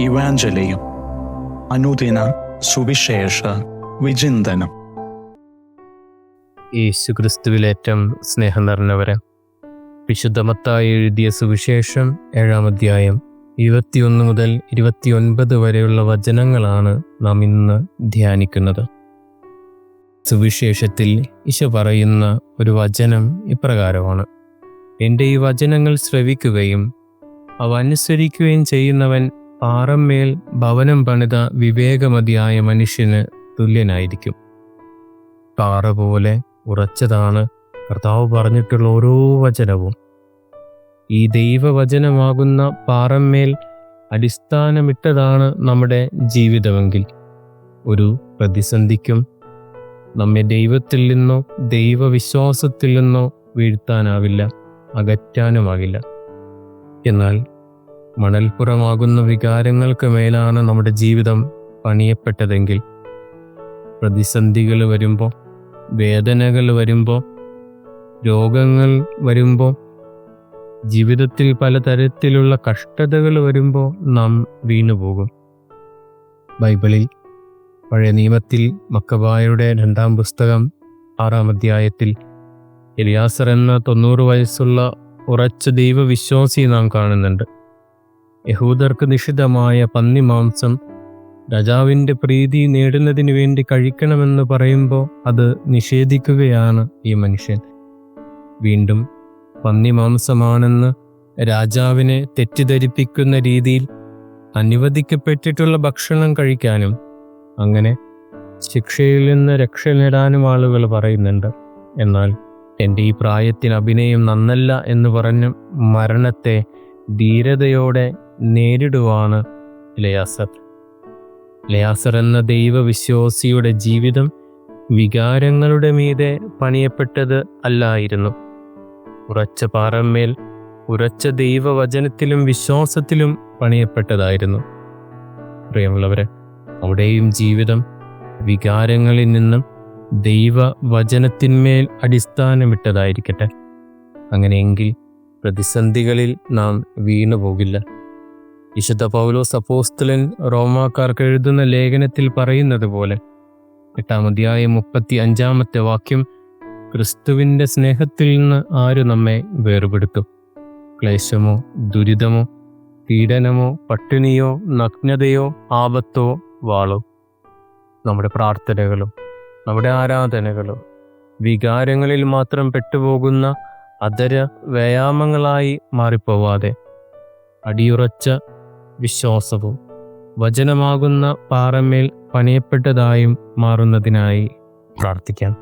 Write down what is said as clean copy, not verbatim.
ഇവാഞ്ചലിയും അനുദിന സുവിശേഷ വിചിന്തനം. യേശുക്രിസ്തുവിലേറ്റം സ്നേഹം നിറഞ്ഞവരെ, വിശുദ്ധ മത്തായി എഴുതിയ സുവിശേഷം 7-ാം അധ്യായം 21 മുതൽ 29 വരെയുള്ള വചനങ്ങളാണ് നാം ഇന്ന് ധ്യാനിക്കുന്നത്. സുവിശേഷത്തിൽ ഈശോ പറയുന്ന ഒരു വചനം ഇപ്രകാരമാണ്: എൻ്റെ ഈ വചനങ്ങൾ ശ്രവിക്കുകയും അവ അനുസരിക്കുകയും ചെയ്യുന്നവൻ പാറമേൽ ഭവനം പണിത വിവേകമതിയായ മനുഷ്യന് തുല്യനായിരിക്കും. പാറ പോലെ ഉറച്ചതാണ് കർത്താവ് പറഞ്ഞിട്ടുള്ള ഓരോ വചനവും. ഈ ദൈവവചനമാകുന്ന പാറമേൽ അടിസ്ഥാനമിട്ടതാണ് നമ്മുടെ ജീവിതമെങ്കിൽ ഒരു പ്രതിസന്ധിക്കും നമ്മെ ദൈവത്തിൽ നിന്നോ ദൈവവിശ്വാസത്തിൽ നിന്നോ വീഴ്ത്താനാവില്ല, അകറ്റാനുമാകില്ല. എന്നാൽ മണൽപ്പുറമാകുന്ന വികാരങ്ങൾക്ക് മേലാണ് നമ്മുടെ ജീവിതം പണിയപ്പെട്ടതെങ്കിൽ പ്രതിസന്ധികൾ വരുമ്പോൾ, വേദനകൾ വരുമ്പോൾ, രോഗങ്ങൾ വരുമ്പോൾ, ജീവിതത്തിൽ പലതരത്തിലുള്ള കഷ്ടതകൾ വരുമ്പോൾ നാം വീണുപോകും. ബൈബിളിൽ പഴയ നിയമത്തിൽ മക്കബായരുടെ 2-ാം പുസ്തകം 6-ാം അധ്യായത്തിൽ എലിയാസർ എന്ന 90 വയസ്സുള്ള ഉറച്ച ദൈവവിശ്വാസി നാം കാണുന്നുണ്ട്. യഹൂദർക്ക് നിഷിദ്ധമായ പന്നിമാംസം രാജാവിൻ്റെ പ്രീതി നേടുന്നതിന് വേണ്ടി കഴിക്കണമെന്ന് പറയുമ്പോൾ അത് നിഷേധിക്കുകയാണ് ഈ മനുഷ്യൻ. വീണ്ടും പന്നിമാംസമാണെന്ന് രാജാവിനെ തെറ്റിദ്ധരിപ്പിക്കുന്ന രീതിയിൽ അനുവദിക്കപ്പെട്ടിട്ടുള്ള ഭക്ഷണം കഴിക്കാനും അങ്ങനെ ശിക്ഷയിൽ നിന്ന് രക്ഷ നേടാനും ആളുകൾ പറയുന്നുണ്ട്. എന്നാൽ എൻ്റെ ഈ പ്രായത്തിന് അഭിനയം നന്നല്ല എന്ന് പറഞ്ഞ് മരണത്തെ ധീരതയോടെ നേരിടുവാണ് എലിയാസർ എന്ന ദൈവവിശ്വാസിയുടെ ജീവിതം വികാരങ്ങളുടെ മീതെ പണിയപ്പെട്ടത് അല്ലായിരുന്നു. ഉറച്ച പാറമേൽ ഉറച്ച ദൈവവചനത്തിലും വിശ്വാസത്തിലും പണിയപ്പെട്ടതായിരുന്നു. പ്രിയമുള്ളവരെ, അവിടെയും ജീവിതം വികാരങ്ങളിൽ നിന്നും ദൈവവചനത്തിന്മേൽ അടിസ്ഥാനമിട്ടതായിരിക്കട്ടെ. അങ്ങനെയെങ്കിൽ പ്രതിസന്ധികളിൽ നാം വീണുപോകില്ല. വിശുദ്ധ പൗലോസ് അപ്പോസ്തലൻ റോമാക്കാർക്ക് എഴുതുന്ന ലേഖനത്തിൽ പറയുന്നത് പോലെ 8-ാം അധ്യായം 35-ാമത്തെ വാക്യം: ക്രിസ്തുവിൻ്റെ സ്നേഹത്തിൽ നിന്ന് ആര് നമ്മെ വേർപെടുത്തും? ക്ലേശമോ, ദുരിതമോ, പീഡനമോ, പട്ടിണിയോ, നഗ്നതയോ, ആപത്തോ, വാളോ? നമ്മുടെ പ്രാർത്ഥനകളും നമ്മുടെ ആരാധനകളും വികാരങ്ങളിൽ മാത്രം പെട്ടുപോകുന്ന അധര വ്യായാമങ്ങളായി മാറിപ്പോവാതെ അടിയുറച്ച വിശ്വാസവും വചനമാകുന്ന പാറമേൽ പണിയപ്പെട്ടതായും മാറുന്നതിനായി പ്രാർത്ഥിക്കാം.